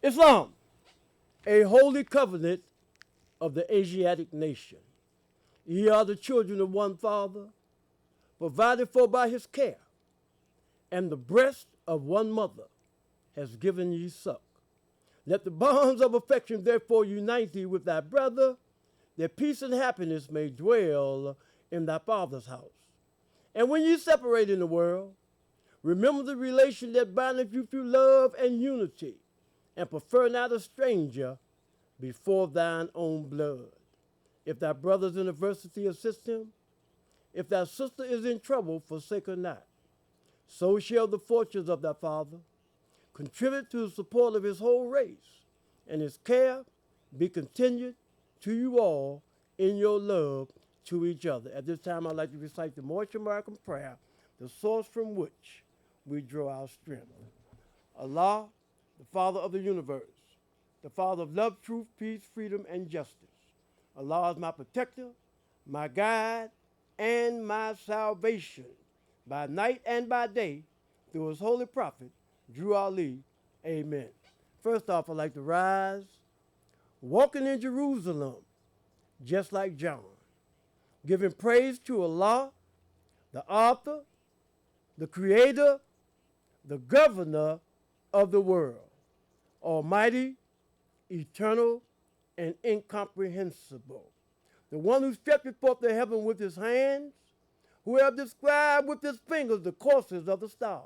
Islam, a holy covenant of the Asiatic nation. Ye are the children of one father, provided for by his care, and the breast of one mother has given ye suck. Let the bonds of affection therefore unite thee with thy brother, that peace and happiness may dwell in thy father's house. And when ye separate in the world, remember the relation that bindeth you through love and unity, and prefer not a stranger before thine own blood. If thy brother is in adversity, assist him. If thy sister is in trouble, forsake her not. So shall the fortunes of thy father contribute to the support of his whole race, and his care be continued to you all in your love to each other. At this time, I'd like to recite the Moorish American prayer, the source from which we draw our strength. Allah, the Father of the universe, the Father of love, truth, peace, freedom, and justice. Allah is my protector, my guide, and my salvation, by night and by day, through his holy prophet, Drew Ali. Amen. First off, I'd like to rise, walking in Jerusalem, just like John, giving praise to Allah, the author, the creator, the governor of the world, almighty, eternal, and incomprehensible, the one who stretched forth the heaven with his hands, who have described with his fingers the courses of the stars,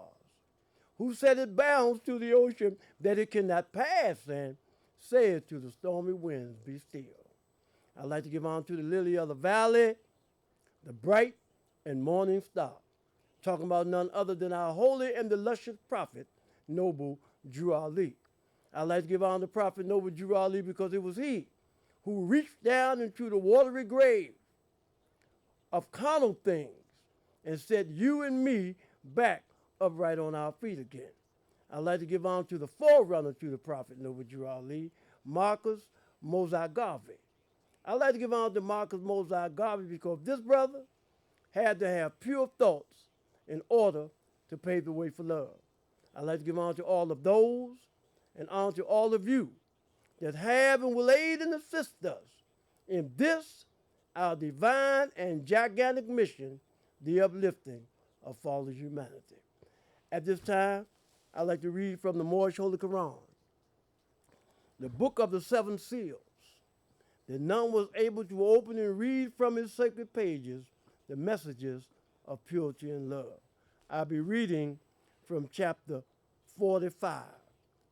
who set it bounds to the ocean that it cannot pass, and said to the stormy winds, be still. I'd like to give honor to the lily of the valley, the bright and morning star, talking about none other than our holy and illustrious prophet, noble Drew Ali. I'd like to give honor to Prophet Noble Drew Ali because it was he who reached down into the watery grave of carnal things and set you and me back upright on our feet again. I'd like to give honor to the forerunner to the Prophet Noble Drew Ali, Marcus Mosai Garvey. I'd like to give honor to Marcus Mosai Garvey because this brother had to have pure thoughts in order to pave the way for love. I'd like to give honor to all of those and honor to all of you that have and will aid and assist us in this, our divine and gigantic mission, the uplifting of fallen humanity. At this time, I'd like to read from the Moorish Holy Quran, the book of the seven seals, that none was able to open and read from its sacred pages the messages of purity and love. I'll be reading from chapter 45.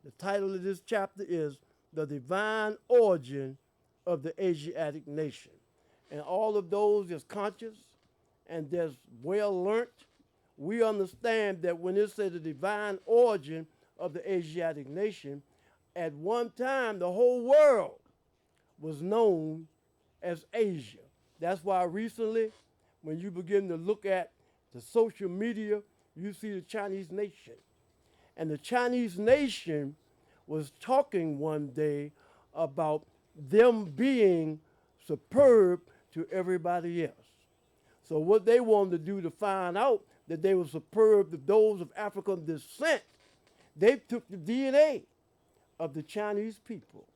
The title of this chapter is The Divine Origin of the Asiatic Nation. And all of those that's conscious and that's well learnt, we understand that when it says the divine origin of the Asiatic nation, at one time the whole world was known as Asia. That's why recently, when you begin to look at the social media, you see the Chinese nation. And the Chinese nation was talking one day about them being superb to everybody else. So what they wanted to do to find out that they were superb to those of African descent, they took the DNA of the Chinese people.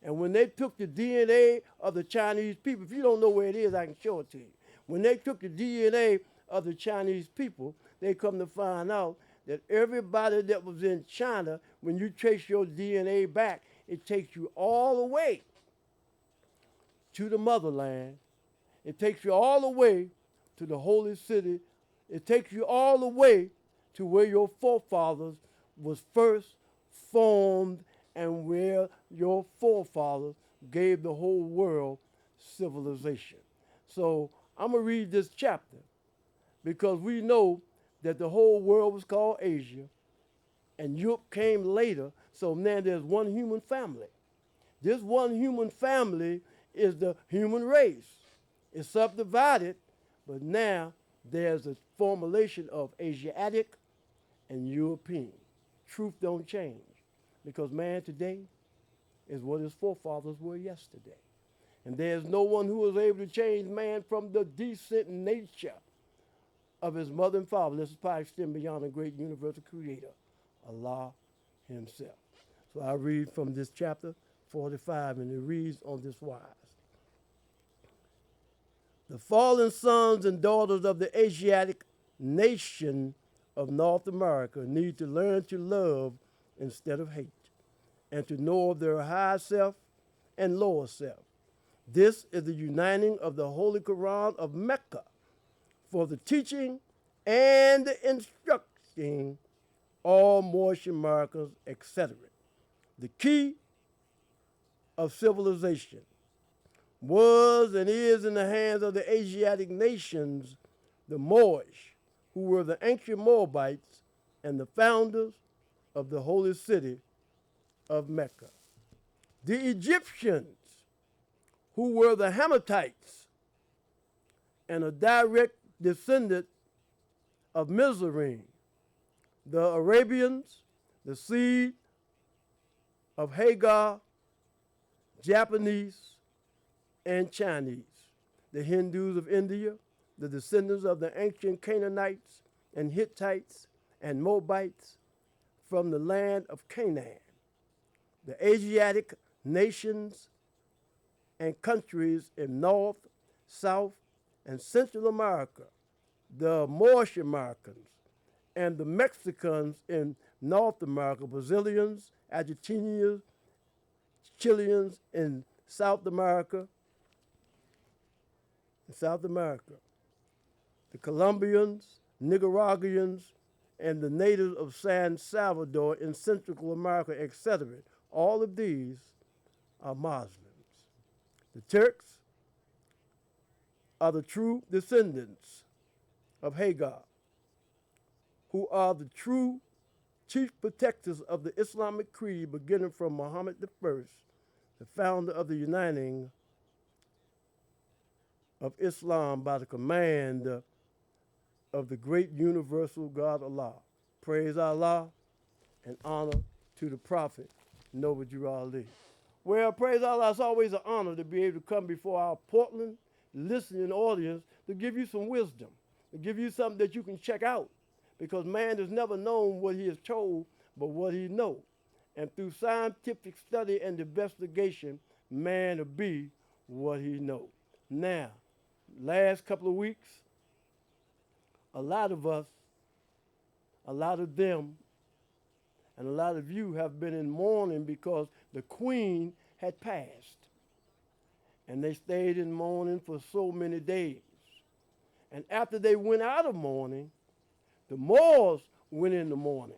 And when they took the DNA of the Chinese people, if you don't know where it is, I can show it to you. When they took the DNA of the Chinese people, they come to find out that everybody that was in China, when you trace your DNA back, it takes you all the way to the motherland. It takes you all the way to the holy city. It takes you all the way to where your forefathers was first formed and where your forefathers gave the whole world civilization. So I'm going to read this chapter because we know that the whole world was called Asia and Europe came later. So now there's one human family. This one human family is the human race. It's subdivided, but now there's a formulation of Asiatic and European. Truth don't change because man today is what his forefathers were yesterday. And there's no one who was able to change man from the decent nature of his mother and father. This is probably extend beyond the great universal creator, Allah himself. So I read from this chapter 45, and it reads on this wise. The fallen sons and daughters of the Asiatic nation of North America need to learn to love instead of hate, and to know of their high self and lower self. This is the uniting of the Holy Quran of Mecca for the teaching and the instructing all Moorish Americans, etc. The key of civilization was and is in the hands of the Asiatic nations, the Moorish, who were the ancient Moabites and the founders of the holy city of Mecca. The Egyptians, who were the Hammatites and a direct descendant of Mizraim. The Arabians, the seed of Hagar, Japanese, and Chinese. The Hindus of India, the descendants of the ancient Canaanites and Hittites and Moabites from the land of Canaan. The Asiatic nations and countries in North, South, and Central America, the Moorish Americans, and the Mexicans in North America, Brazilians, Argentinians, Chileans in South America, the Colombians, Nicaraguans, and the natives of San Salvador in Central America, etc. All of these are Muslims. The Turks are the true descendants of Hagar, who are the true chief protectors of the Islamic creed, beginning from Muhammad I, the founder of the uniting of Islam by the command of the great universal God Allah. Praise Allah and honor to the Prophet, Noble Drew Ali. Well, praise Allah, it's always an honor to be able to come before our Portland listening audience to give you some wisdom, to give you something that you can check out, because man has never known what he is told, but what he knows. And through scientific study and investigation, man will be what he knows. Now, last couple of weeks, a lot of us, a lot of them, and a lot of you have been in mourning because the queen had passed. And they stayed in mourning for so many days. And after they went out of mourning, the Moors went into mourning.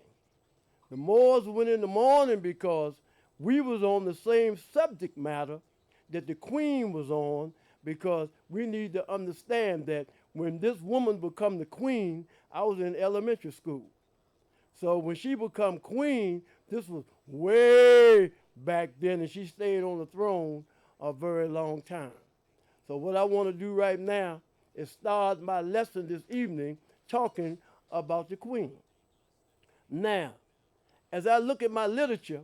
The Moors went into mourning because we was on the same subject matter that the queen was on, because we need to understand that when this woman become the queen, I was in elementary school. So when she become queen, this was way back then, and she stayed on the throne a very long time. So what I want to do right now is start my lesson this evening talking about the queen. Now, as I look at my literature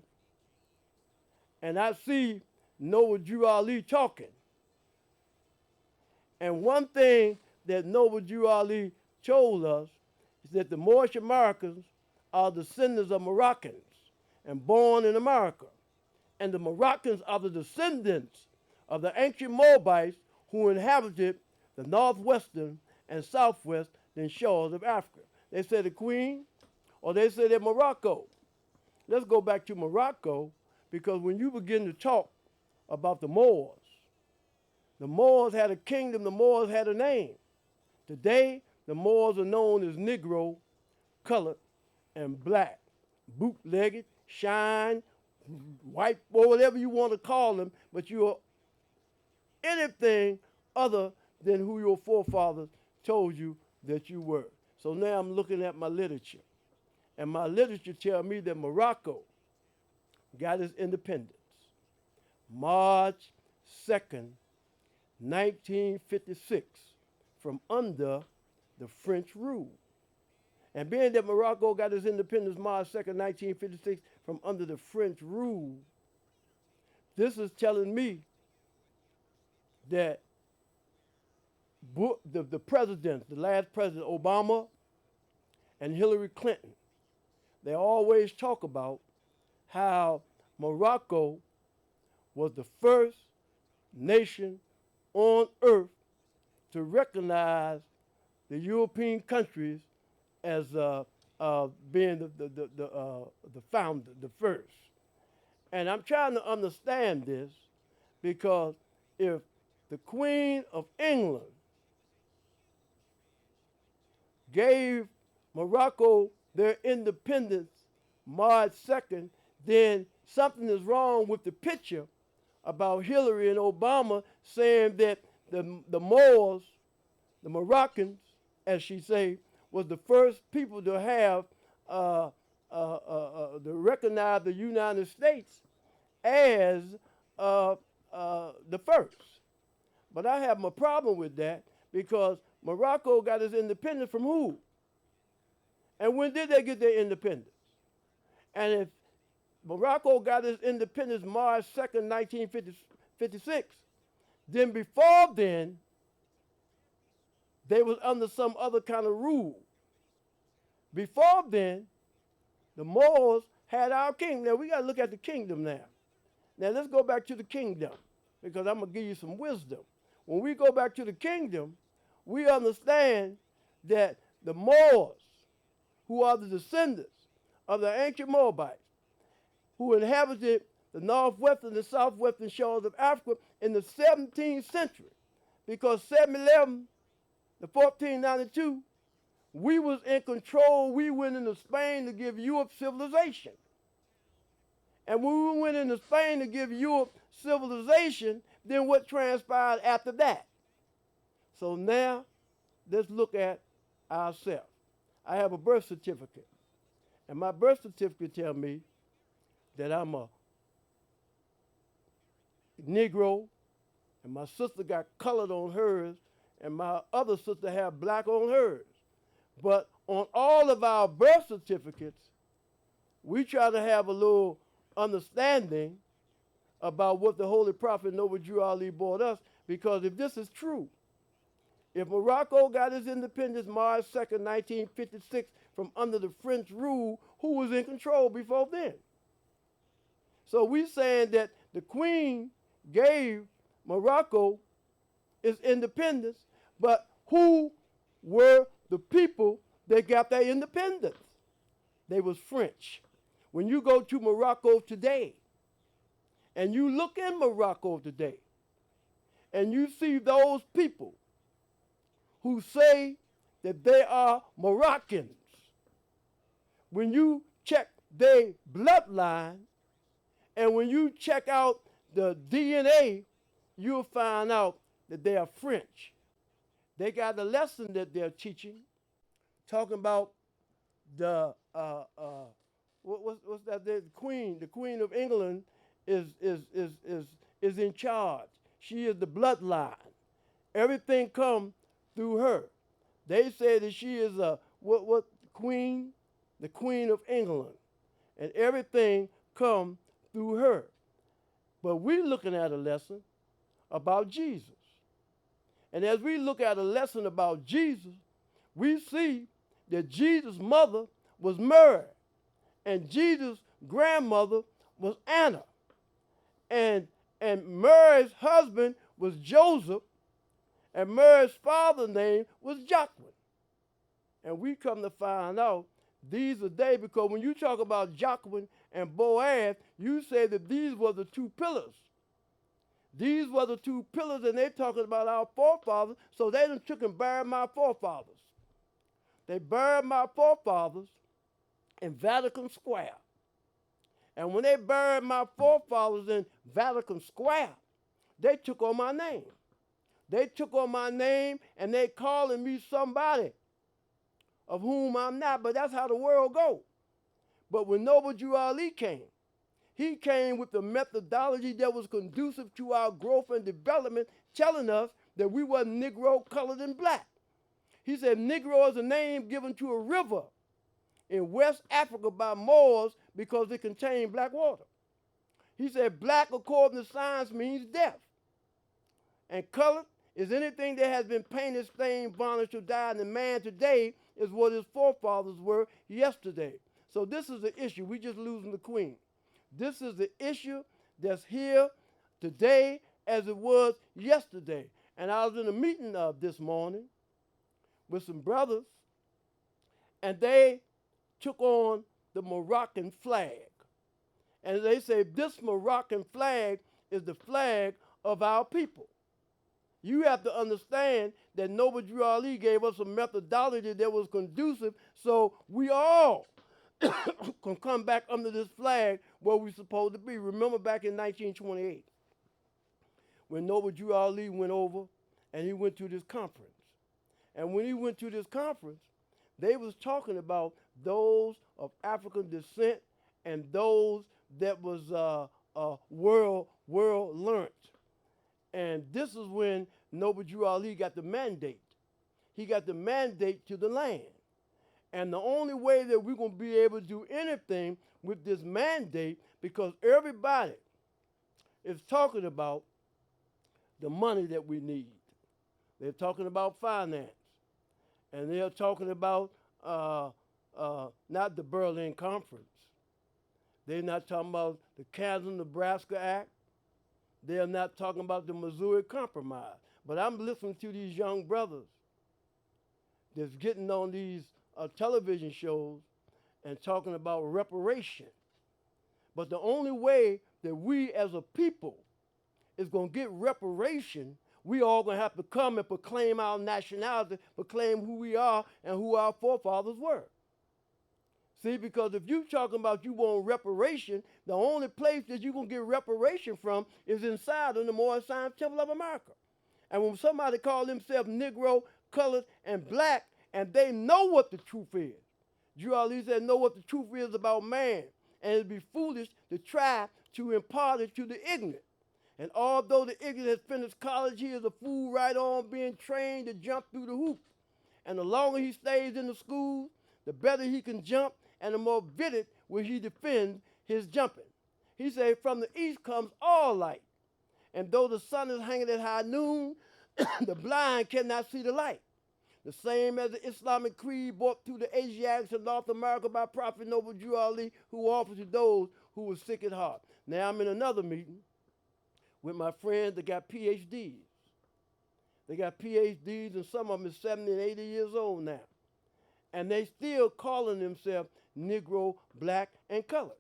and I see Noble Drew Ali talking, and one thing that Noble Drew Ali told us is that the Moorish Americans are descendants of Moroccans and born in America. And the Moroccans are the descendants of the ancient Moabites who inhabited the northwestern and southwestern shores of Africa. They said the queen, or they said that Morocco. Let's go back to Morocco, because when you begin to talk about the Moors had a kingdom, the Moors had a name. Today, the Moors are known as Negro, colored, and black, bootlegged, shine, white, or whatever you want to call them, but you are anything other than who your forefathers told you that you were. So now I'm looking at my literature, and my literature tells me that Morocco got its independence March 2nd, 1956, from under the French rule. And being that Morocco got its independence March 2nd, 1956, from under the French rule, this is telling me that the presidents, the last president, Obama and Hillary Clinton, they always talk about how Morocco was the first nation on earth to recognize the European countries as being the founder, the first. And I'm trying to understand this because if the Queen of England gave Morocco their independence March 2nd, then something is wrong with the picture about Hillary and Obama saying that the Moors, the Moroccans, as she say, was the first people to have to recognize the United States as the first. But I have my problem with that because Morocco got its independence from who? And when did they get their independence? And if Morocco got its independence March 2nd, 1956, then before then, they was under some other kind of rule. Before then, the Moors had our kingdom. Now, we got to look at the kingdom now. Now, let's go back to the kingdom because I'm going to give you some wisdom. When we go back to the kingdom, we understand that the Moors, who are the descendants of the ancient Moabites, who inhabited the northwestern and southwestern shores of Africa in the 17th century, because 711 to 1492, we was in control. We went into Spain to give Europe civilization. And when we went into Spain to give Europe civilization, then what transpired after that? So now, let's look at ourselves. I have a birth certificate. And my birth certificate tells me that I'm a Negro, and my sister got colored on hers, and my other sister had black on hers. But on all of our birth certificates, we try to have a little understanding about what the Holy Prophet Noble Drew Ali brought us, because if this is true, if Morocco got its independence March 2nd, 1956 from under the French rule, who was in control before then? So we saying that the Queen gave Morocco its independence, but who were the people that got their independence? They was French. When you go to Morocco today, and you look in Morocco today, and you see those people who say that they are Moroccans, when you check their bloodline, and when you check out the DNA, you'll find out that they are French. They got a lesson that they're teaching, talking about the what's that? The Queen of England is in charge. She is the bloodline. Everything comes through her. They say that she is a queen, the Queen of England, and everything comes through her. But we're looking at a lesson about Jesus. And as we look at a lesson about Jesus, we see that Jesus' mother was Mary, and Jesus' grandmother was Anna, and Mary's husband was Joseph, and Mary's father's name was Joachim. And we come to find out these are they, because when you talk about Joachim and Boaz, you say that these were the two pillars. These were the two pillars, and they're talking about our forefathers, so they done took and buried my forefathers. They buried my forefathers in Vatican Square. And when they buried my forefathers in Vatican Square, they took on my name. They took on my name, and they calling me somebody of whom I'm not, but that's how the world goes. But when Noble Drew Ali came, he came with the methodology that was conducive to our growth and development, telling us that we were Negro, colored, and black. He said Negro is a name given to a river in West Africa by Moors because it contained black water. He said black, according to science, means death. And colored is anything that has been painted, stained, varnished, or dyed, and man today is what his forefathers were yesterday. So this is the issue. We just losing the Queen. This is the issue that's here today as it was yesterday. And I was in a meeting this morning with some brothers, and they took on the Moroccan flag. And they say this Moroccan flag is the flag of our people. You have to understand that Noble Drew Ali gave us a methodology that was conducive so we all can come back under this flag where we're supposed to be. Remember back in 1928 when Noble Drew Ali went over and he went to this conference. And when he went to this conference, they was talking about those of African descent and those that was world learned. And this is when Noble Drew Ali got the mandate. He got the mandate to the land. And the only way that we're going to be able to do anything with this mandate, because everybody is talking about the money that we need. They're talking about finance. And they're talking about not the Berlin Conference. They're not talking about the Kansas-Nebraska Act. They're not talking about the Missouri Compromise. But I'm listening to these young brothers that's getting on these television shows and talking about reparation. But the only way that we as a people is going to get reparation, we all going to have to come and proclaim our nationality, proclaim who we are and who our forefathers were. See, because if you're talking about you want reparation, the only place that you're going to get reparation from is inside of the Moorish Temple of America. And when somebody calls themselves Negro, colored, and black, and they know what the truth is, Drew Ali said, know what the truth is about man, and it'd be foolish to try to impart it to the ignorant. And although the ignorant has finished college, he is a fool right on being trained to jump through the hoop. And the longer he stays in the school, the better he can jump, and the more vivid will he defend his jumping. He said, from the east comes all light. And though the sun is hanging at high noon, the blind cannot see the light. The same as the Islamic creed brought to the Asiatics of North America by Prophet Noble Drew Ali, who offered to those who were sick at heart. Now I'm in another meeting with my friends that got PhDs. They got PhDs, and some of them is 70 and 80 years old now. And they still calling themselves Negro, black, and colored.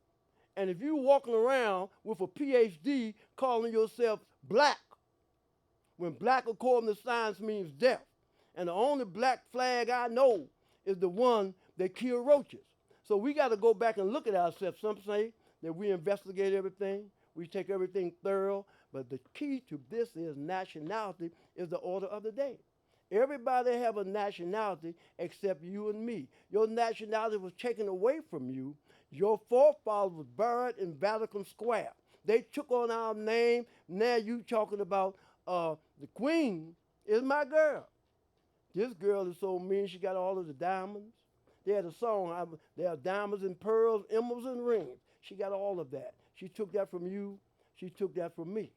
And if you're walking around with a PhD calling yourself black, when black according to science means death, and the only black flag I know is the one that killed roaches. So we got to go back and look at ourselves. Some say that we investigate everything, we take everything thorough, but the key to this is nationality is the order of the day. Everybody have a nationality except you and me. Your nationality was taken away from you. Your forefathers was buried in Vatican Square. They took on our name. Now you talking about the queen is my girl. This girl is so mean, she got all of the diamonds. They had a song, there are diamonds and pearls, emeralds and rings. She got all of that. She took that from you. She took that from me.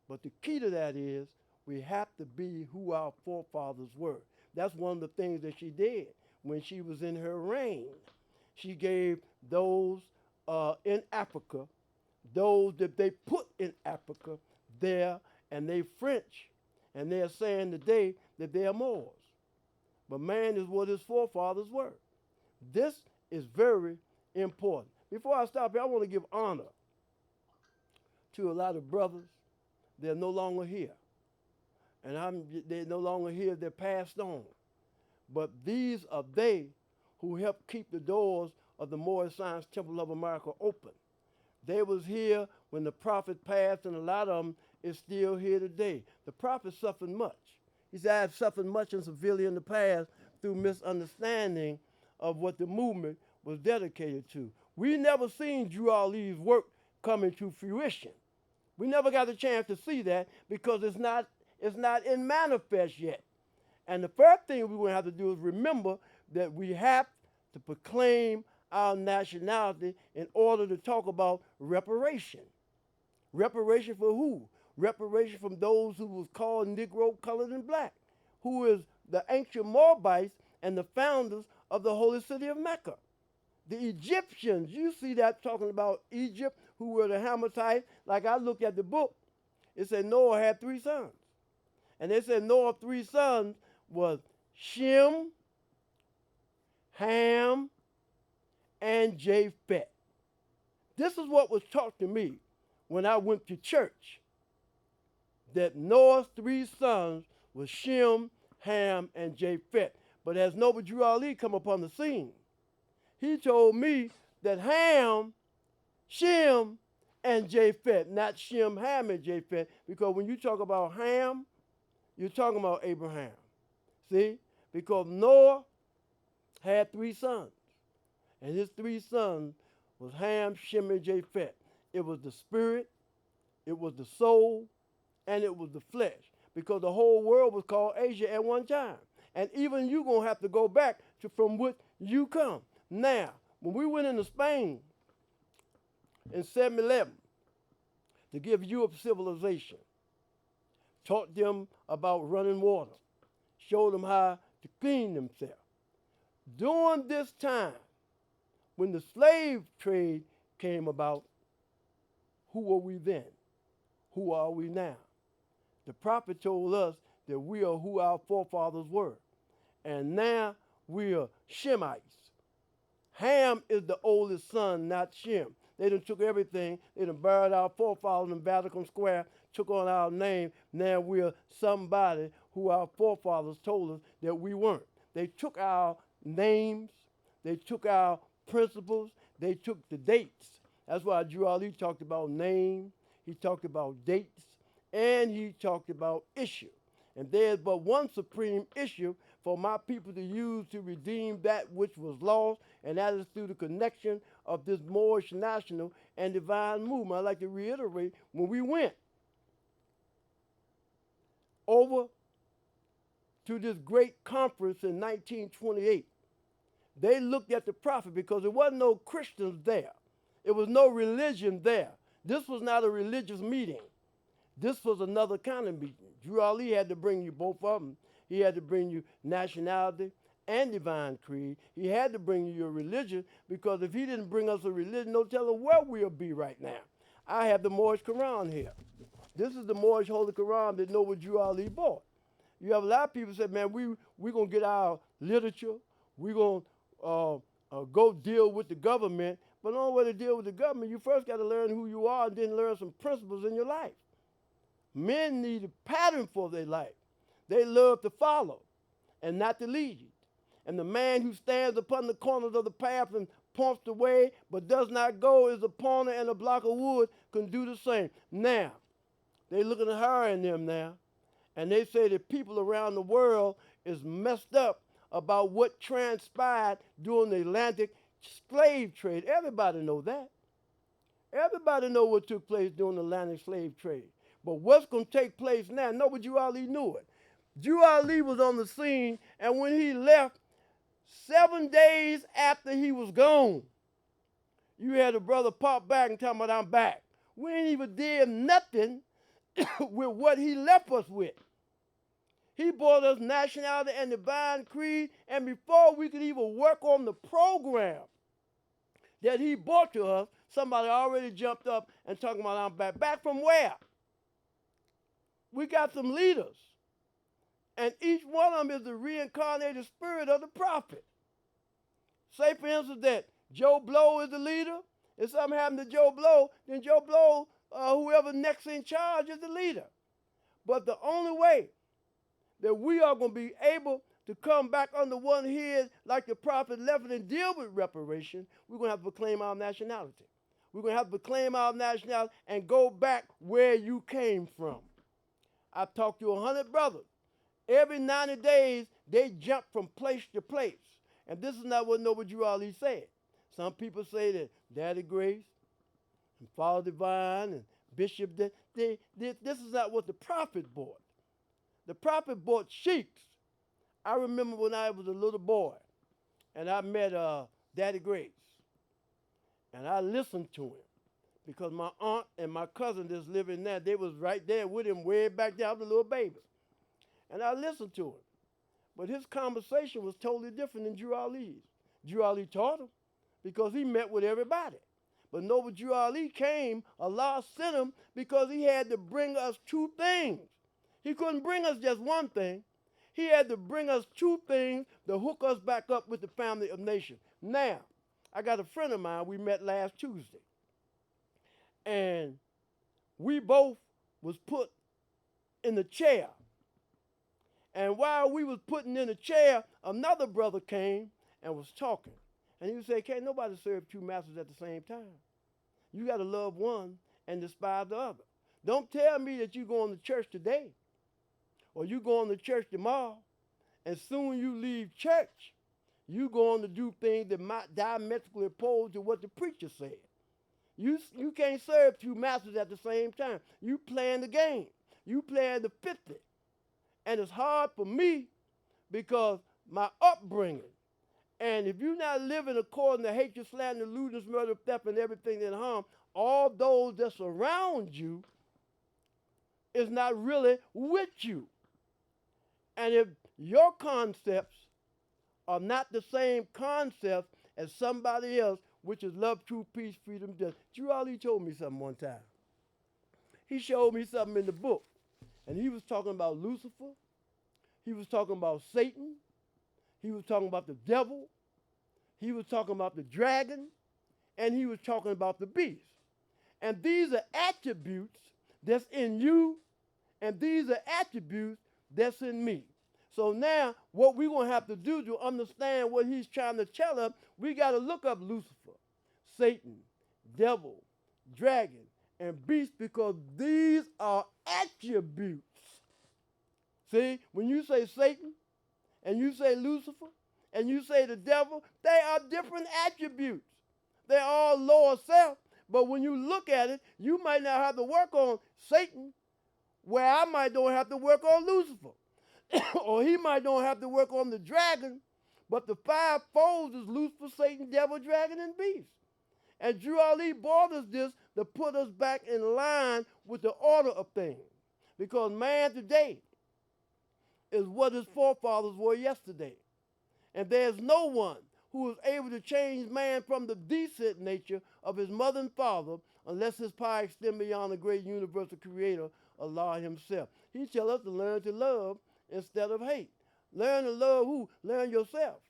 But the key to that is we have to be who our forefathers were. That's one of the things that she did when she was in her reign. She gave those in Africa, those that they put in Africa there, and they French. And they're saying today that they are Moors. But man is what his forefathers were. This is very important. Before I stop here, I want to give honor to a lot of brothers. They're no longer here. And they're no longer here, they're passed on. But these are they who helped keep the doors of the Moorish Science Temple of America open. They was here when the prophet passed, and a lot of them is still here today. The prophet suffered much. He said, I've suffered much and severely in the past through misunderstanding of what the movement was dedicated to. We never seen Drew Ali's work come into fruition. We never got a chance to see that because it's not in manifest yet. And the first thing we're going to have to do is remember that we have to proclaim our nationality in order to talk about reparation. Reparation for who? Reparation from those who was called Negro, colored, and black, who is the ancient Moabites and the founders of the holy city of Mecca. The Egyptians, you see that talking about Egypt, who were the Hamites. Like I looked at the book, it said Noah had 3 sons. And they said Noah's 3 sons was Shem, Ham, and Japheth. This is what was taught to me when I went to church, that Noah's 3 sons was Shem, Ham, and Japheth. But as Noble Drew Ali come upon the scene, he told me that Ham, Shem, and Japheth, not Shem, Ham, and Japheth, because when you talk about Ham, you're talking about Abraham. See? Because Noah had 3 sons, and his 3 sons was Ham, Shem, and Japheth. It was the spirit, it was the soul, and it was the flesh, because the whole world was called Asia at one time. And even you're going to have to go back to from which you come. Now, when we went into Spain in 711 to give Europe civilization, taught them about running water, showed them how to clean themselves. During this time, when the slave trade came about, who were we then? Who are we now? The prophet told us that we are who our forefathers were. And now we are Shemites. Ham is the oldest son, not Shem. They done took everything. They done buried our forefathers in Vatican Square, took on our name. Now we are somebody who our forefathers told us that we weren't. They took our names. They took our principles. They took the dates. That's why Drew Ali talked about name. He talked about dates. And he talked about issue. And there's but one supreme issue for my people to use to redeem that which was lost, and that is through the connection of this Moorish national and divine movement. I'd like to reiterate, when we went over to this great conference in 1928, they looked at the prophet because there wasn't no Christians there. It was no religion there. This was not a religious meeting. This was another kind of meeting. Drew Ali had to bring you both of them. He had to bring you nationality and divine creed. He had to bring you your religion, because if he didn't bring us a religion, no telling where we'll be right now. I have the Moorish Quran here. This is the Moorish Holy Quran that Noble Drew Ali bought. You have a lot of people say, man, we're going to get our literature. We're going to go deal with the government. But the only way to deal with the government, you first got to learn who you are and then learn some principles in your life. Men need a pattern for their life. They love to follow and not to lead. And the man who stands upon the corners of the path and points the way but does not go is a pointer and a block of wood can do the same. Now, they looking at her and them now, and they say that people around the world is messed up about what transpired during the Atlantic slave trade. Everybody know that. Everybody know what took place during the Atlantic slave trade. But what's going to take place now? Nobody Drew Ali knew it. Drew Ali was on the scene, and when he left, 7 days after he was gone, you had a brother pop back and tell me, I'm back. We ain't even did nothing with what he left us with. He brought us nationality and divine creed, and before we could even work on the program that he brought to us, somebody already jumped up and talking about, I'm back. Back from where? We got some leaders, and each one of them is the reincarnated spirit of the prophet. Say, for instance, that Joe Blow is the leader. If something happened to Joe Blow, then Joe Blow, whoever next in charge, is the leader. But the only way that we are going to be able to come back under one head like the prophet left it and deal with reparation, we're going to have to proclaim our nationality. We're going to have to proclaim our nationality and go back where you came from. I've talked to 100 brothers. Every 90 days, they jump from place to place. And this is not what Noble Drew Ali said. Some people say that Daddy Grace and Father Divine and Bishop, this is not what the prophet bought. The prophet bought sheiks. I remember when I was a little boy, and I met Daddy Grace. And I listened to him, because my aunt and my cousin that's living there, they was right there with him way back there. I was a little baby. And I listened to him. But his conversation was totally different than Drew Ali's. Drew Ali taught him because he met with everybody. But Noble Drew Ali came, Allah sent him because he had to bring us two things. He couldn't bring us just one thing. He had to bring us two things to hook us back up with the family of nations. Now, I got a friend of mine, we met last Tuesday. And we both was put in the chair. And while we was putting in the chair, another brother came and was talking. And he would say, can't nobody serve two masters at the same time. You got to love one and despise the other. Don't tell me that you're going to church today or you going to church tomorrow, and soon you leave church, you going to do things that might diametrically oppose to what the preacher said. You can't serve two masters at the same time. You playing the game. You playing the 50. And it's hard for me because my upbringing, and if you're not living according to hatred, slander, lewdness, murder, theft, and everything that harm, all those that surround you is not really with you. And if your concepts are not the same concepts as somebody else, which is love, truth, peace, freedom, justice. Drew Ali told me something one time. He showed me something in the book. And he was talking about Lucifer. He was talking about Satan. He was talking about the devil. He was talking about the dragon. And he was talking about the beast. And these are attributes that's in you. And these are attributes that's in me. So now what we're going to have to do to understand what he's trying to tell us, we got to look up Lucifer, Satan, devil, dragon, and beast, because these are attributes. See, when you say Satan and you say Lucifer and you say the devil, they are different attributes. They're all lower self, but when you look at it, you might not have to work on Satan where I might don't have to work on Lucifer. Or he might don't have to work on the dragon, but the five folds is Lucifer, Satan, devil, dragon, and beast. And Drew Ali brought us this to put us back in line with the order of things. Because man today is what his forefathers were yesterday. And there's no one who is able to change man from the decent nature of his mother and father unless his power extends beyond the great universal creator, Allah himself. He tells us to learn to love instead of hate. Learn to love who? Learn yourself.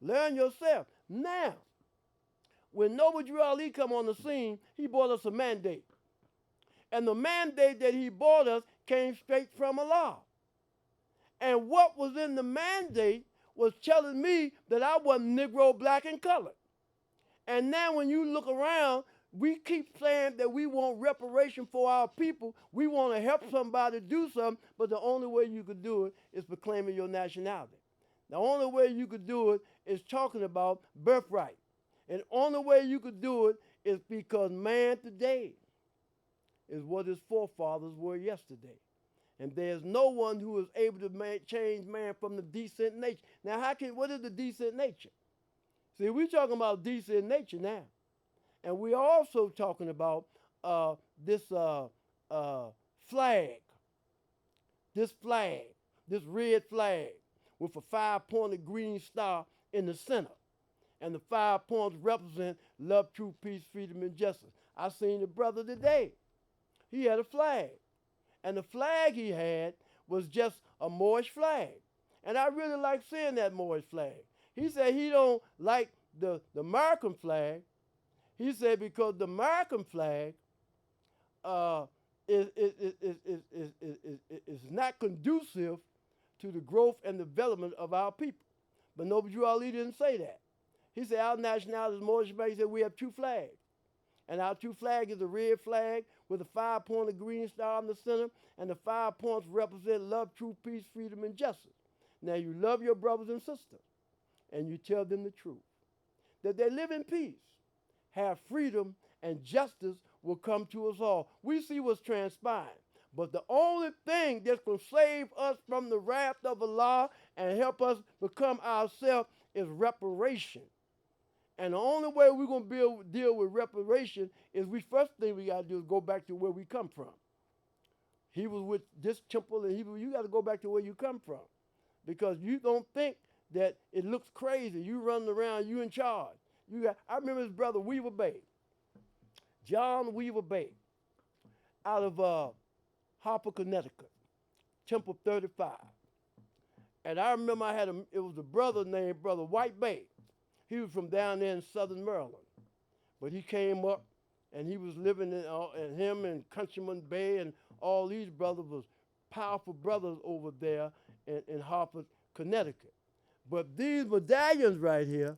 Learn yourself. Now, when Noble Drew Ali come on the scene, he brought us a mandate. And the mandate that he brought us came straight from Allah. And what was in the mandate was telling me that I wasn't Negro, black, and colored. And now when you look around, we keep saying that we want reparation for our people. We want to help somebody do something, but the only way you could do it is proclaiming your nationality. The only way you could do it is talking about birthright. And the only way you could do it is because man today is what his forefathers were yesterday. And there's no one who is able to change man from the decent nature. Now, what is the decent nature? See, we're talking about decent nature now. And we're also talking about this flag, this red flag with a 5-pointed green star in the center. And the 5 points represent love, truth, peace, freedom, and justice. I seen the brother today. He had a flag. And the flag he had was just a Moorish flag. And I really like seeing that Moorish flag. He said he don't like the American flag. He said because the American flag is not conducive to the growth and development of our people. But Noble Drew Ali didn't say that. He said our nationality is Moorish. He said we have two flags. And our two flags is a red flag with a 5-pointed green star in the center. And the 5 points represent love, truth, peace, freedom, and justice. Now you love your brothers and sisters. And you tell them the truth. That they live in peace, have freedom, and justice will come to us all. We see what's transpiring. But the only thing that's going to save us from the wrath of Allah and help us become ourselves is reparation. And the only way we're going to deal with reparation is first thing we got to do is go back to where we come from. He was with this temple, and you got to go back to where you come from. Because you don't think that it looks crazy. You running around, you in charge. I remember his brother Weaver Bay. John Weaver Bay, out of Harper, Connecticut, Temple 35. And I remember it was a brother named Brother White Bay. He was from down there in southern Maryland. But he came up and he was living and him and Countryman Bay and all these brothers was powerful brothers over there in Hartford, Connecticut. But these medallions right here,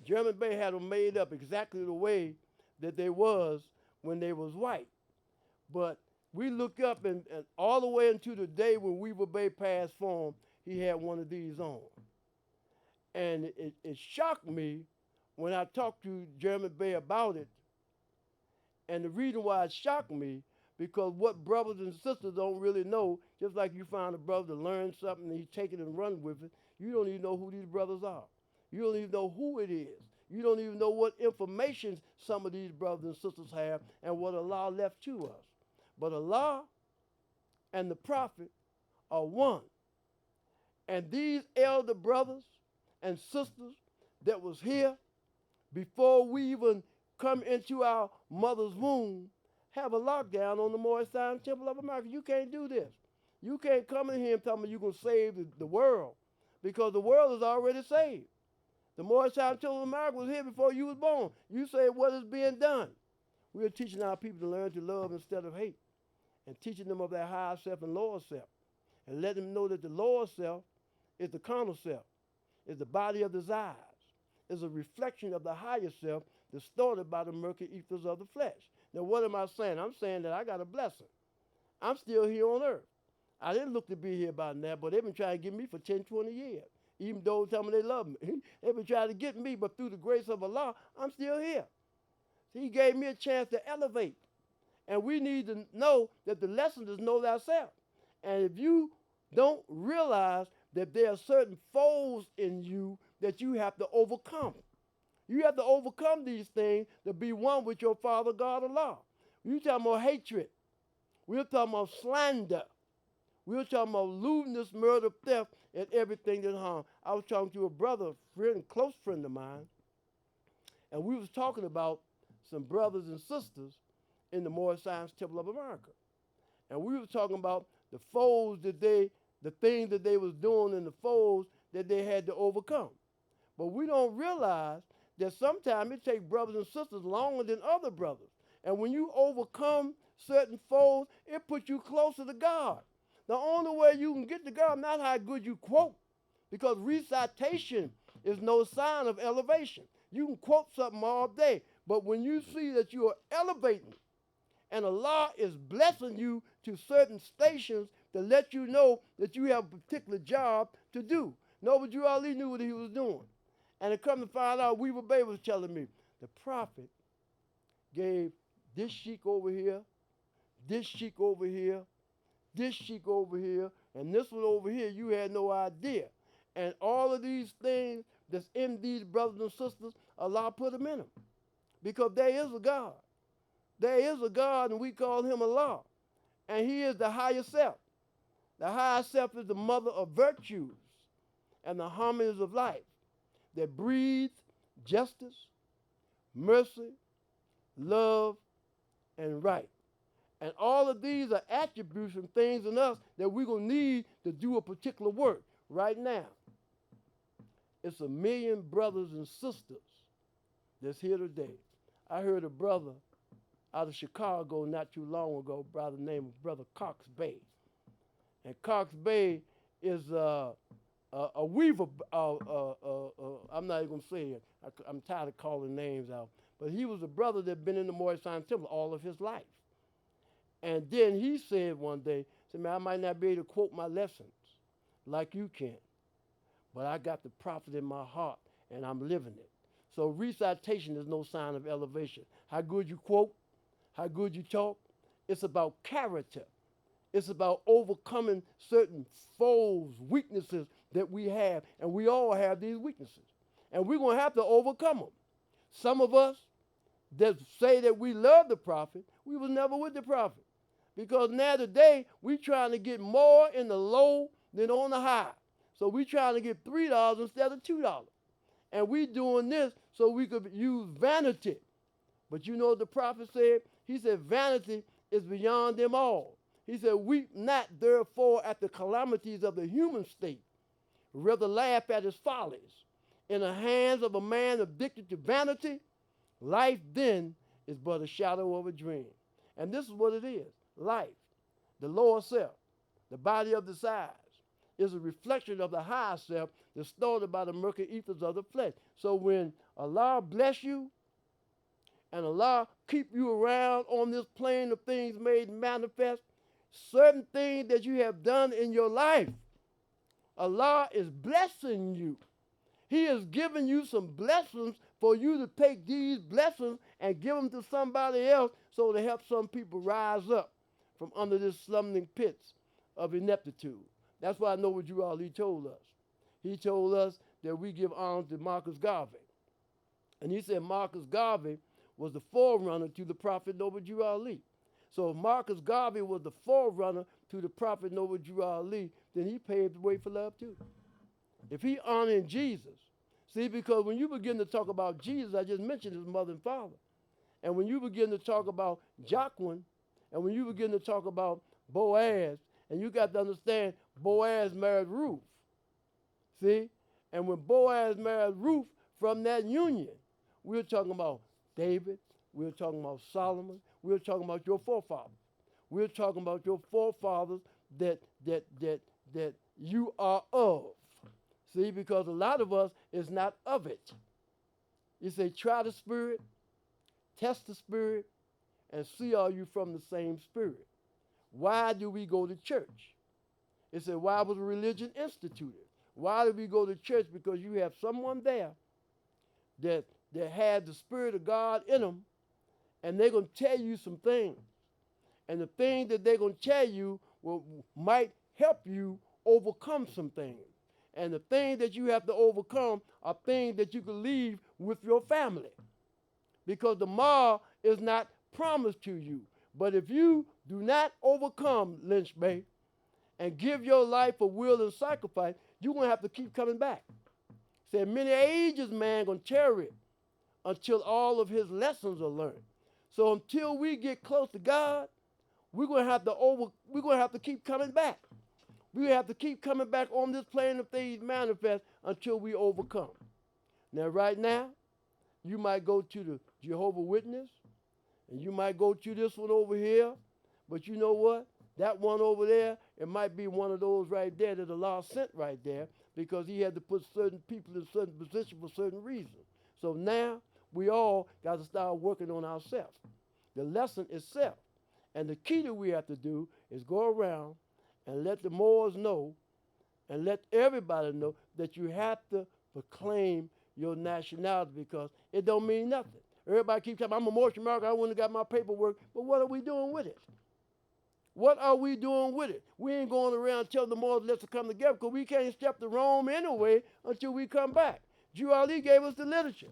German Bay had them made up exactly the way that they was when they was white. But we look up and all the way into the day when Weaver Bay passed form, he had one of these on. And it shocked me when I talked to German Bay about it. And the reason why it shocked me, because what brothers and sisters don't really know, just like you find a brother to learn something and he take it and run with it, you don't even know who these brothers are. You don't even know who it is. You don't even know what information some of these brothers and sisters have and what Allah left to us. But Allah and the Prophet are one. And these elder brothers and sisters that was here before we even come into our mother's womb have a lockdown on the Moorish Temple of America. You can't do this. You can't come in here and tell me you're going to save the world, because the world is already saved. The Moorish Temple of America was here before you was born. You say what is being done. We are teaching our people to learn to love instead of hate, and teaching them of their higher self and lower self, and letting them know that the lower self is the carnal self, is the body of desires, is a reflection of the higher self distorted by the murky ethers of the flesh. Now, what am I saying? I'm saying that I got a blessing. I'm still here on earth. I didn't look to be here by now, but they've been trying to get me for 10, 20 years. Even though they tell me they love me. They've been trying to get me, but through the grace of Allah, I'm still here. He gave me a chance to elevate. And we need to know that the lesson is know thyself. And if you don't realize that there are certain foes in you that you have to overcome. You have to overcome these things to be one with your Father God Allah. We're talking about hatred. We're talking about slander. We're talking about lewdness, murder, theft, and everything that harm. I was talking to a brother, friend, close friend of mine, and we was talking about some brothers and sisters in the Moorish Temple of America. And we were talking about the foes the things that they was doing and the foes that they had to overcome. But we don't realize that sometimes it takes brothers and sisters longer than other brothers. And when you overcome certain foes, it puts you closer to God. The only way you can get to God, not how good you quote, because recitation is no sign of elevation. You can quote something all day, but when you see that you are elevating and Allah is blessing you to certain stations to let you know that you have a particular job to do. Noble Ali knew what he was doing. And to come to find out, Weaver Bay was telling me, the Prophet gave this sheik over here, this sheik over here, this sheik over here, and this one over here, you had no idea. And all of these things that's in these brothers and sisters, Allah put them in them. Because there is a God. There is a God, and we call him Allah. And he is the higher self. The higher self is the mother of virtues and the harmonies of life that breathes justice, mercy, love, and right. And all of these are attributes and things in us that we're going to need to do a particular work right now. It's 1 million brothers and sisters that's here today. I heard a brother out of Chicago not too long ago, brother named Brother Cox Bay. And Cox Bay is a weaver. I'm not even going to say it. I'm tired of calling names out. But he was a brother that been in the Moorish Temple all of his life. And then he said one day, man, I might not be able to quote my lessons like you can, but I got the Prophet in my heart and I'm living it. So recitation is no sign of elevation. How good you quote, how good you talk, it's about character. It's about overcoming certain foes, weaknesses that we have, and we all have these weaknesses. And we're going to have to overcome them. Some of us that say that we love the Prophet, we was never with the Prophet. Because now today, we trying to get more in the low than on the high. So we trying to get $3 instead of $2. And we doing this so we could use vanity. But you know what the prophet said? He said, vanity is beyond them all. He said, weep not therefore at the calamities of the human state, rather laugh at his follies. In the hands of a man addicted to vanity, life then is but a shadow of a dream. And this is what it is. Life, the lower self, the body of the sides, is a reflection of the higher self distorted by the murky ethers of the flesh. So when Allah bless you and Allah keep you around on this plane of things made manifest, certain things that you have done in your life, Allah is blessing you. He is giving you some blessings for you to take these blessings and give them to somebody else so to help some people rise up from under this slumbering pits of ineptitude. That's why I know what you all he told us. He told us that we give honor to Marcus Garvey. And he said Marcus Garvey was the forerunner to the Prophet Noble Drew Ali. So if Marcus Garvey was the forerunner to the Prophet Noble Drew Ali, then he paved the way for love too. If he honored Jesus, see, because when you begin to talk about Jesus, I just mentioned his mother and father. And when you begin to talk about Jacqueline, and when you begin to talk about Boaz, and you got to understand Boaz married Ruth. See? And when Boaz married Ruth, from that union, we're talking about David, we're talking about Solomon, we're talking about your forefathers. We're talking about your forefathers that you are of. See, because a lot of us is not of it. You say, try the spirit, test the spirit, and see are you from the same spirit. Why do we go to church? It said, why was religion instituted? Why do we go to church? Because you have someone there that had the Spirit of God in them, and they're going to tell you some things. And the thing that they're going to tell you might help you overcome some things. And the things that you have to overcome are things that you can leave with your family. Because tomorrow is not promised to you. But if you do not overcome Lynch-Bey and give your life a will and sacrifice, you're going to have to keep coming back. Said many ages man going to tarry until all of his lessons are learned. So until we get close to God, we're going to have to keep coming back. We have to keep coming back on this plane of things manifest until we overcome. Now, right now, you might go to the Jehovah's Witness, and you might go to this one over here, but you know what? That one over there, it might be one of those right there that Allah sent right there because he had to put certain people in certain positions for certain reasons. So now, we all got to start working on ourselves. The lesson is self. And the key that we have to do is go around and let the Moors know and let everybody know that you have to proclaim your nationality because it don't mean nothing. Everybody keeps talking, I'm a Moorish American, I wouldn't have got my paperwork, but what are we doing with it? What are we doing with it? We ain't going around telling the Moors let's come together because we can't step to Rome anyway until we come back. Drew Ali gave us the literature.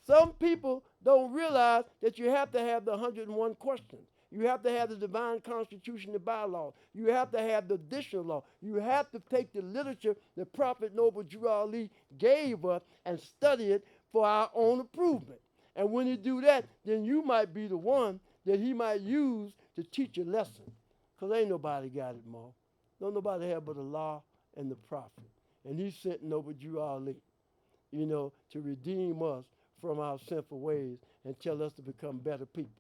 Some people don't realize that you have to have the 101 questions. You have to have the divine constitution, the bylaws. You have to have the additional law. You have to take the literature the Prophet Noble Drew Ali gave us and study it for our own improvement. And when you do that, then you might be the one that he might use to teach a lesson. Because ain't nobody got it more. Don't nobody have but Allah and the Prophet. And he sent Noble Drew Ali, to redeem us from our sinful ways and tell us to become better people.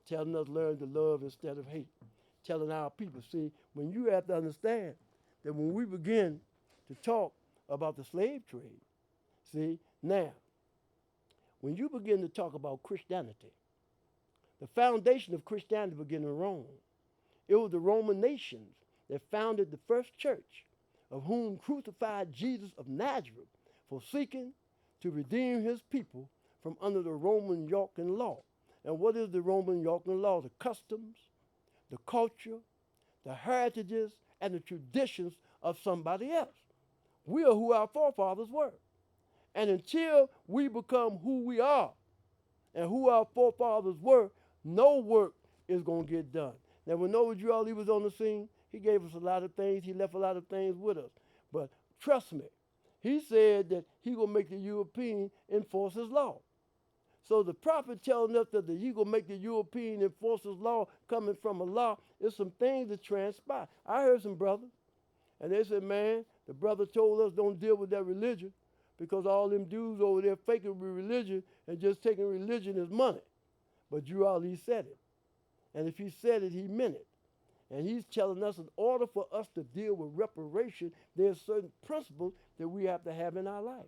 Telling us learn to love instead of hate. Telling our people, see, when you have to understand that when we begin to talk about the slave trade, see, now, when you begin to talk about Christianity, the foundation of Christianity began in Rome. It was the Roman nations that founded the first church, of whom crucified Jesus of Nazareth for seeking to redeem his people from under the Roman yoke and law. And what is the Roman yoke and law? The customs, the culture, the heritages, and the traditions of somebody else. We are who our forefathers were. And until we become who we are and who our forefathers were, no work is going to get done. Now, when Noble Drew Ali was on the scene, he gave us a lot of things. He left a lot of things with us. But trust me, he said that he going to make the European enforce his law. So the prophet telling us that he gonna make the European enforcers law coming from Allah is some things that transpire. I heard some brothers, and they said, man, the brother told us don't deal with that religion because all them dudes over there faking with religion and just taking religion as money. But Drew Ali said it. And if he said it, he meant it. And he's telling us in order for us to deal with reparation, there's certain principles that we have to have in our life.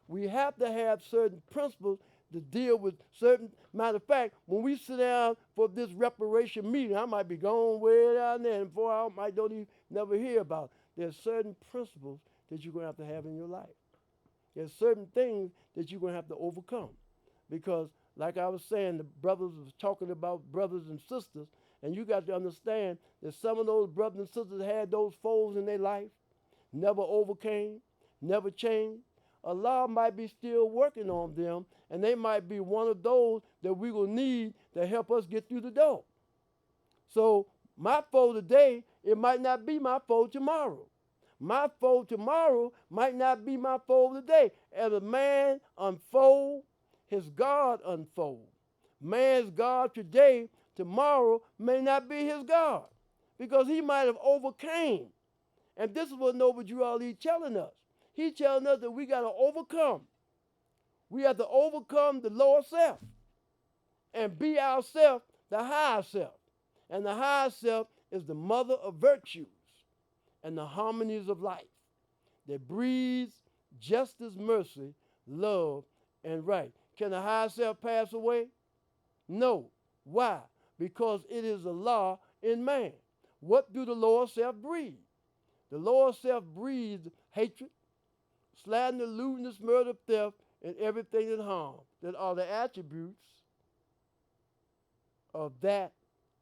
We have to have certain principles to deal with certain, matter of fact, when we sit down for this reparation meeting, I might be going way down there, and before I might don't even never hear about it. There's certain principles that you're going to have in your life. There's certain things that you're going to have to overcome. Because, like I was saying, the brothers was talking about brothers and sisters, and you got to understand that some of those brothers and sisters had those foes in their life, never overcame, never changed. Allah might be still working on them, and they might be one of those that we will need to help us get through the door. So my foe today, it might not be my foe tomorrow. My foe tomorrow might not be my foe today. As a man unfold, his God unfold. Man's God today, tomorrow may not be his God, because he might have overcame. And this is what Noble Drew Ali telling us. He's telling us that we got to overcome. We have to overcome the lower self and be ourselves the higher self. And the higher self is the mother of virtues and the harmonies of life that breeds justice, mercy, love, and right. Can the higher self pass away? No. Why? Because it is a law in man. What do the lower self breed? The lower self breeds hatred, slander, lewdness, murder, theft, and everything that harms, that are the attributes of that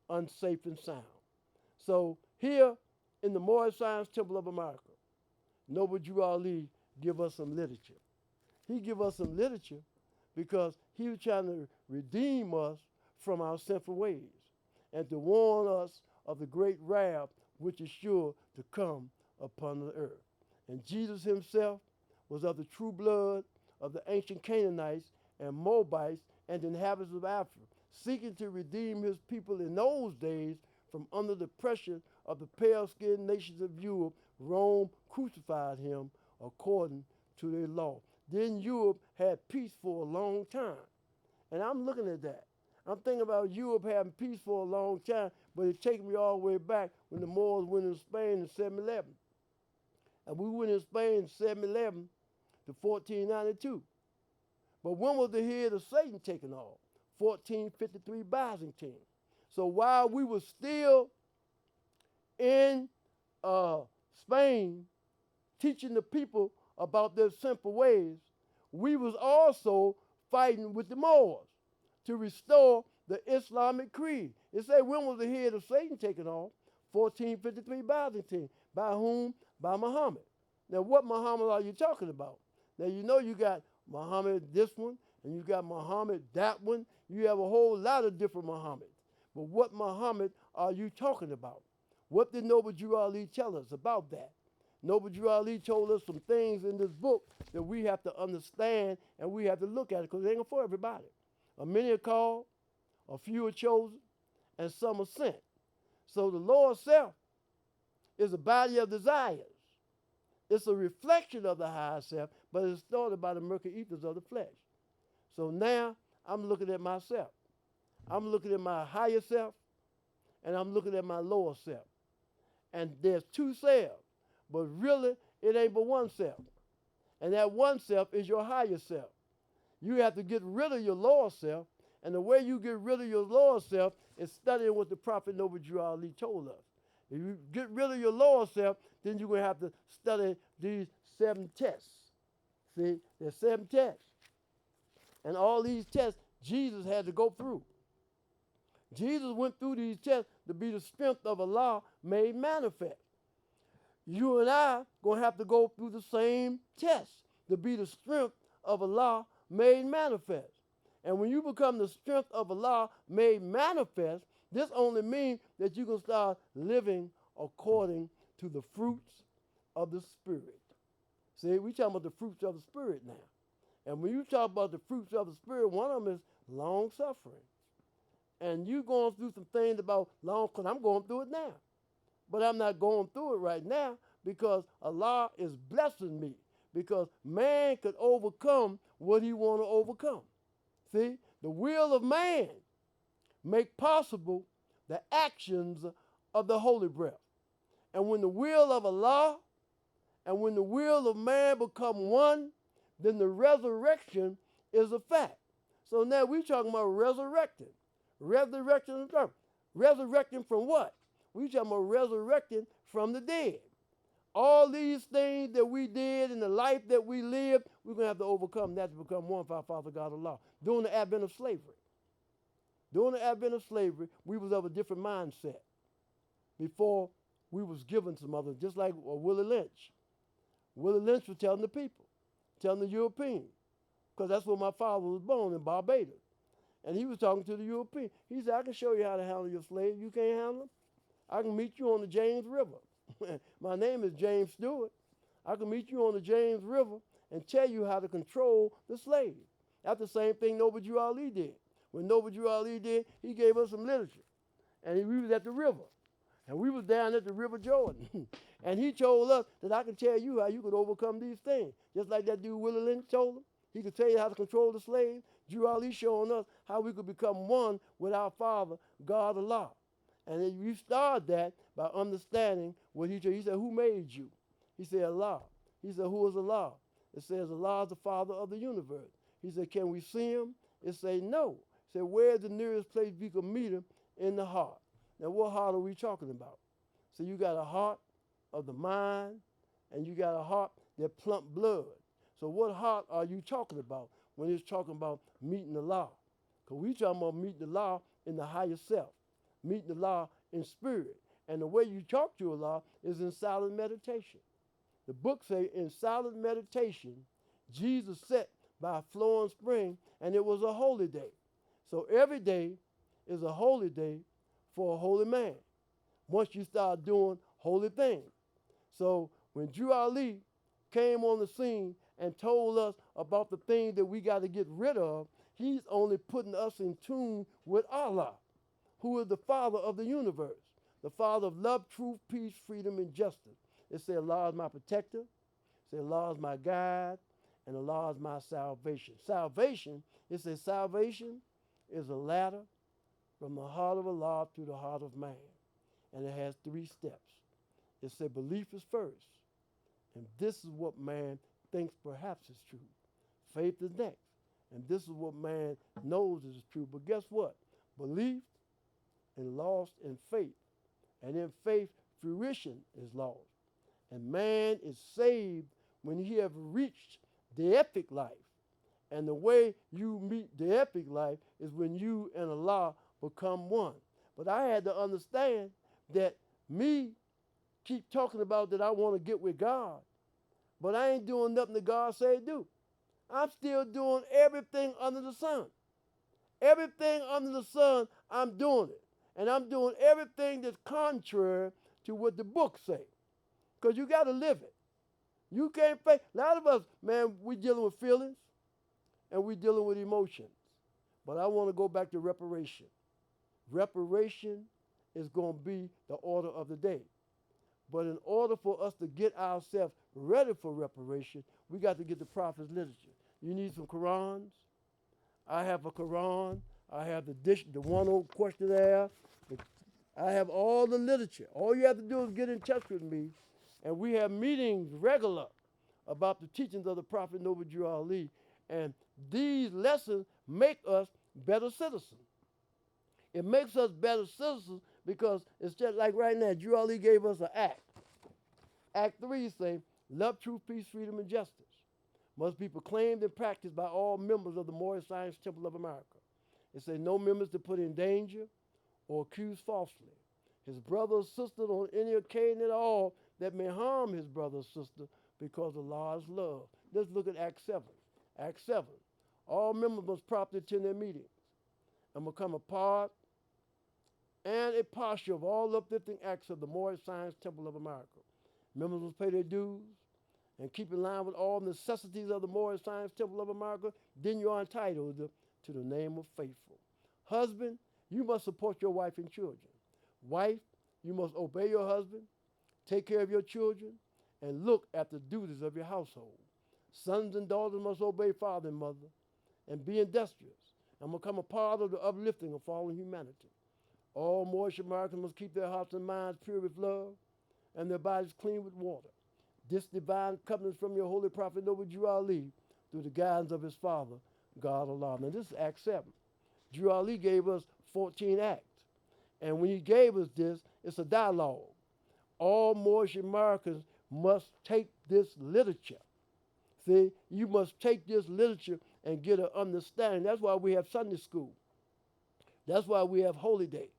unsafe and sound. So here in the Moorish Science Temple of America, Noble Drew Ali give us some literature. He give us some literature because he was trying to redeem us from our sinful ways and to warn us of the great wrath which is sure to come upon the earth. And Jesus himself was of the true blood of the ancient Canaanites and Moabites and inhabitants of Africa, seeking to redeem his people in those days from under the pressure of the pale-skinned nations of Europe. Rome crucified him according to their law. Then Europe had peace for a long time. And I'm looking at that. I'm thinking about Europe having peace for a long time, but it takes me all the way back when the Moors went in Spain in 711. And we went in Spain in 711 to 1492. But when was the head of Satan taken off? 1453 Byzantine. So while we were still in Spain teaching the people about their sinful ways, we was also fighting with the Moors to restore the Islamic creed. It said, when was the head of Satan taken off? 1453 Byzantine. By whom? By Muhammad. Now, what Muhammad are you talking about? Now, you know you got Muhammad this one, and you got Muhammad that one. You have a whole lot of different Muhammads. But what Muhammad are you talking about? What did Noble Drew Ali tell us about that? Noble Drew Ali told us some things in this book that we have to understand and we have to look at it, because it ain't for everybody. A many are called, a few are chosen, and some are sent. So the lower self is a body of desires. It's a reflection of the higher self, but it's started by the murky ethers of the flesh. So now I'm looking at myself. I'm looking at my higher self, and I'm looking at my lower self. And there's two selves, but really it ain't but one self. And that one self is your higher self. You have to get rid of your lower self, and the way you get rid of your lower self is studying what the Prophet Noble Drew Ali told us. If you get rid of your lower self, then you're going to have to study these 7 tests. See, there's 7 tests. And all these tests Jesus had to go through. Jesus went through these tests to be the strength of Allah made manifest. You and I going to have to go through the same tests to be the strength of Allah made manifest. And when you become the strength of Allah made manifest, this only means that you can start living according to the fruits of the Spirit. See, we're talking about the fruits of the Spirit now. And when you talk about the fruits of the Spirit, one of them is long suffering. And you going through some things about long, because I'm going through it now. But I'm not going through it right now because Allah is blessing me. Because man could overcome what he want to overcome. See, the will of man make possible the actions of the Holy Breath. And when the will of Allah and when the will of man become one, then the resurrection is a fact. So now we're talking about resurrecting. Resurrection, resurrecting from what? We're talking about resurrecting from the dead. All these things that we did in the life that we lived, we're going to have to overcome that to become one with our Father God Allah. During the advent of slavery. During the advent of slavery, we was of a different mindset. Before we was given some other, just like Willie Lynch. Willie Lynch was telling the people, telling the Europeans, because that's where my father was born, in Barbados. And he was talking to the Europeans. He said, I can show you how to handle your slaves. You can't handle them? I can meet you on the James River. My name is James Stewart. I can meet you on the James River and tell you how to control the slaves. That's the same thing Noble Drew Ali did. When Noble Drew Ali did, he gave us some literature. And we was at the river. And we was down at the River Jordan. And he told us that I can tell you how you could overcome these things. Just like that dude Willie Lynch told him. He could tell you how to control the slaves. Drew Ali showing us how we could become one with our Father, God Allah. And then we start that by understanding what he said. He said, who made you? He said, Allah. He said, who is Allah? It says, Allah is the Father of the universe. He said, can we see him? It said, no. He said, where's the nearest place we can meet him? In the heart. Now, what heart are we talking about? So you got a heart of the mind, and you got a heart that plump blood. So what heart are you talking about when it's talking about meeting the law? Because we talking about meeting the law in the higher self, meeting the law in spirit. And the way you talk to Allah is in silent meditation. The book say in silent meditation, Jesus sat by a flowing spring, and it was a holy day. So every day is a holy day for a holy man once you start doing holy things. So when Drew Ali came on the scene and told us about the things that we got to get rid of, he's only putting us in tune with Allah, who is the Father of the universe, the Father of love, truth, peace, freedom, and justice. It says Allah is my protector, it says Allah is my guide, and Allah is my salvation. Salvation, it says salvation is a ladder from the heart of Allah to the heart of man. And it has 3 steps. It said belief is first. And this is what man thinks perhaps is true. Faith is next. And this is what man knows is true. But guess what? Belief is lost in faith. And in faith, fruition is lost. And man is saved when he have reached the epic life. And the way you meet the epic life is when you and Allah become one. But I had to understand that me keep talking about that I want to get with God, but I ain't doing nothing that God say do. I'm still doing everything under the sun. Everything under the sun, I'm doing it. And I'm doing everything that's contrary to what the book say. Because you got to live it. You can't fake. A lot of us, man, we dealing with feelings and we dealing with emotions. But I want to go back to reparation. Reparation is going to be the order of the day. But in order for us to get ourselves ready for reparation, we got to get the prophet's literature. You need some Qurans. I have a Quran. I have the one old questionnaire. I have all the literature. All you have to do is get in touch with me, and we have meetings regular about the teachings of the Prophet Noble Drew Ali. And these lessons make us better citizens. It makes us better citizens because it's just like right now, Drew Ali gave us an act. Act 3 say, love, truth, peace, freedom, and justice must be proclaimed and practiced by all members of the Moorish Science Temple of America. It says no members to put in danger or accuse falsely his brother or sister on any occasion at all that may harm his brother or sister because Allah is love. Let's look at Act 7. Act 7. All members must properly attend their meetings and become a part and a posture of all uplifting acts of the Moorish Science Temple of America. Members must pay their dues and keep in line with all necessities of the Moorish Science Temple of America, then you are entitled to the name of faithful. Husband, you must support your wife and children. Wife, you must obey your husband, take care of your children, and look at the duties of your household. Sons and daughters must obey father and mother and be industrious and become a part of the uplifting of fallen humanity. All Moorish Americans must keep their hearts and minds pure with love and their bodies clean with water. This divine covenant from your holy prophet Noble Drew Ali through the guidance of his father, God Allah. Now this is Act 7. Drew Ali gave us 14 acts. And when he gave us this, it's a dialogue. All Moorish Americans must take this literature. See, you must take this literature and get an understanding. That's why we have Sunday school. That's why we have Holy Day.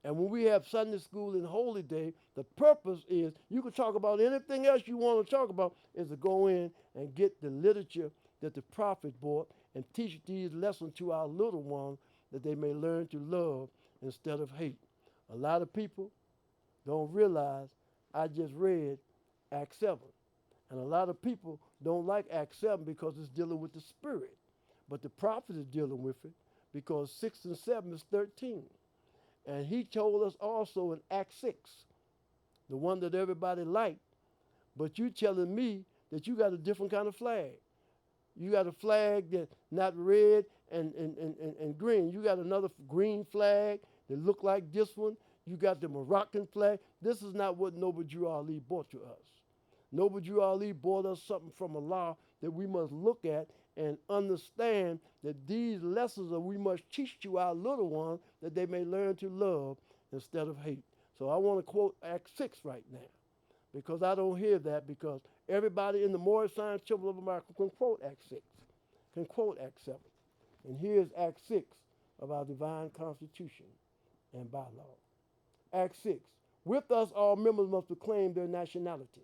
And when we have Sunday school and Holy Day, the purpose is, you can talk about anything else you want to talk about, is to go in and get the literature that the prophet brought and teach these lessons to our little ones that they may learn to love instead of hate. A lot of people don't realize I just read Act 7. And a lot of people don't like Act 7 because it's dealing with the spirit. But the prophet is dealing with it because 6 and 7 is 13. And he told us also in Act 6, the one that everybody liked, but you telling me that you got a different kind of flag. You got a flag that's not red and green. You got another green flag that look like this one. You got the Moroccan flag. This is not what Noble Drew Ali brought to us. Noble Drew Ali brought us something from Allah that we must look at and understand that these lessons that we must teach to our little ones that they may learn to love instead of hate. So I want to quote Act 6 right now because I don't hear that because everybody in the Moorish Science Temple of America can quote Act 6, can quote Act 7. And here's Act 6 of our divine constitution and bylaw. Act 6, with us all members must proclaim their nationality.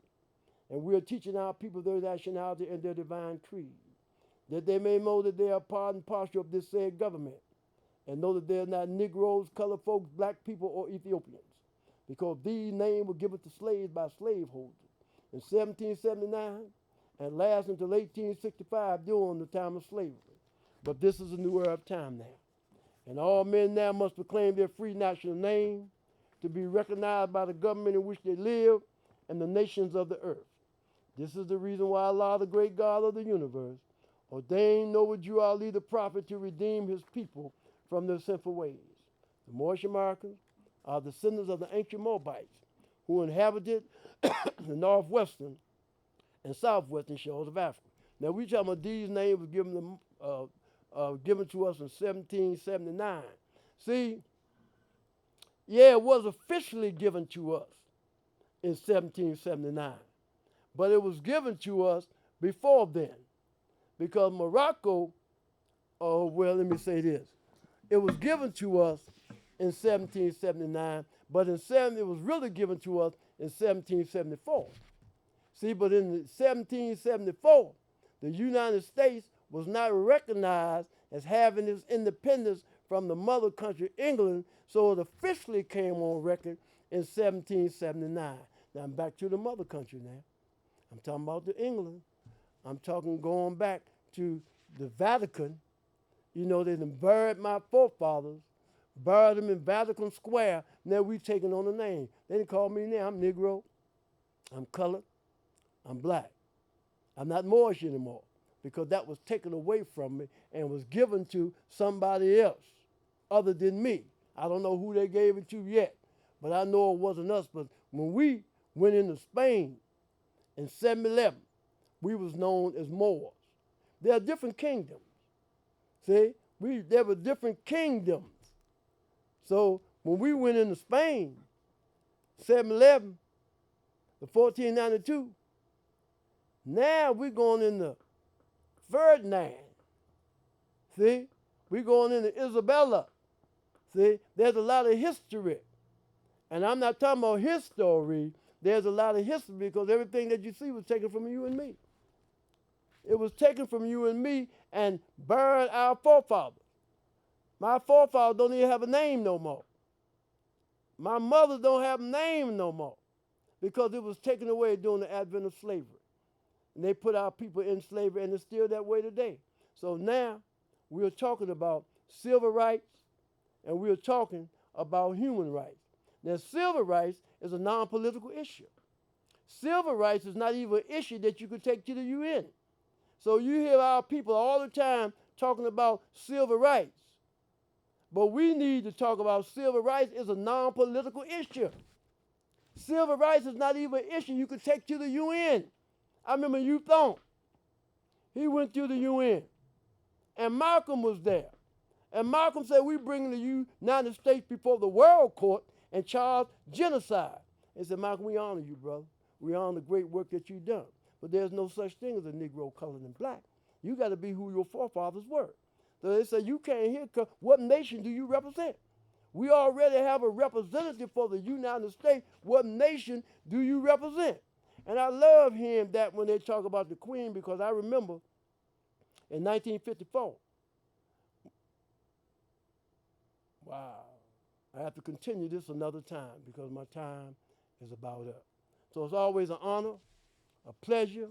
And we are teaching our people their nationality and their divine creed, that they may know that they are part and parcel of this said government, and know that they are not Negroes, colored folks, black people, or Ethiopians, because these names were given to slaves by slaveholders in 1779 and last until 1865 during the time of slavery. But this is a new era of time now. And all men now must proclaim their free national name to be recognized by the government in which they live and the nations of the earth. This is the reason why Allah, the great God of the universe, ordained Noble Drew Ali the prophet to redeem his people from their sinful ways. The Moorish Americans are descendants of the ancient Moabites who inhabited the northwestern and southwestern shores of Africa. Now we talking about these names were given to us in 1779. See, yeah, it was officially given to us in 1779, but it was given to us before then, because Morocco, oh well, let me say this, it was given to us in 1779, but it was really given to us in 1774. See, but in 1774, the United States was not recognized as having its independence from the mother country, England, so it officially came on record in 1779. Now I'm back to the mother country now. I'm talking about the England. I'm talking going back to the Vatican. You know, they done buried my forefathers, buried them in Vatican Square. Now we taking on the name. They didn't call me now. I'm Negro. I'm colored. I'm black. I'm not Moorish anymore because that was taken away from me and was given to somebody else other than me. I don't know who they gave it to yet, but I know it wasn't us. But when we went into Spain in 711, we was known as Moors. There are different kingdoms. See, there were different kingdoms. So when we went into Spain, 711, the 1492, now we're going into Ferdinand. See, we're going into Isabella. See, there's a lot of history. And I'm not talking about his story. There's a lot of history because everything that you see was taken from you and me. It was taken from you and me and buried our forefathers. My forefathers don't even have a name no more. My mothers don't have a name no more because it was taken away during the advent of slavery. And they put our people in slavery, and it's still that way today. So now we're talking about civil rights, and we're talking about human rights. Now, civil rights is a non-political issue. Civil rights is not even an issue that you could take to the UN. So you hear our people all the time talking about civil rights. But we need to talk about civil rights is a non-political issue. Civil rights is not even an issue you could take to the UN. I remember Hugh Thorne. He went to the UN. And Malcolm was there. And Malcolm said, we bring the United States before the world court and charge genocide. He said, Malcolm, we honor you, brother. We honor the great work that you've done. But there's no such thing as a Negro, colored, and black. You got to be who your forefathers were. So they said, you can't hear, what nation do you represent? We already have a representative for the United States. What nation do you represent? And I love hearing that when they talk about the Queen, because I remember in 1954. Wow. I have to continue this another time because my time is about up. So it's always an honor, a pleasure,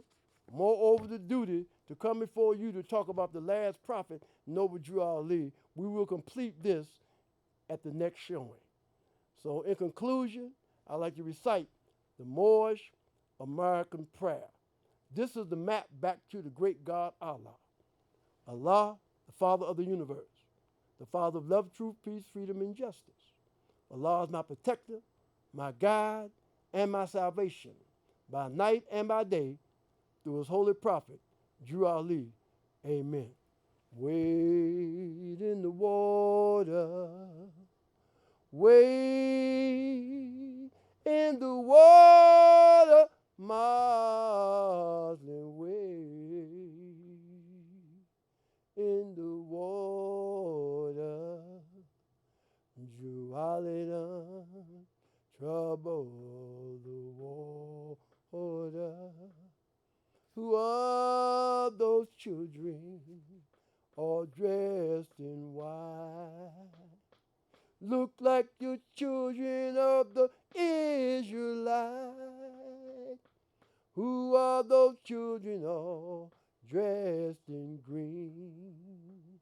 moreover the duty to come before you to talk about the last prophet, Noble Drew Ali. We will complete this at the next showing. So in conclusion, I'd like to recite the Moorish American prayer. This is the map back to the great God Allah. Allah, the Father of the universe, the Father of love, truth, peace, freedom, and justice. Allah is my protector, my guide, and my salvation, by night and by day, through his holy prophet, Drew Ali. Amen. Wade in the water, wade in the water, Muslim, wade in the water. Drew Ali done trouble the water. Who are those children all dressed in white? Look like the children of the Israelites. Who are those children all dressed in green?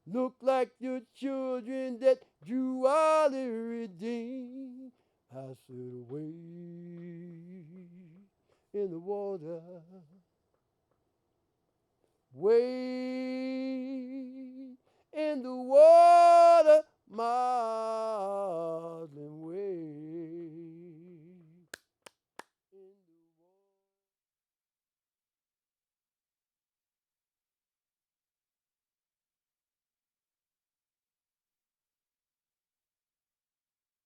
Look like the children that Drew Ali redeemed. I said, away in the water, wade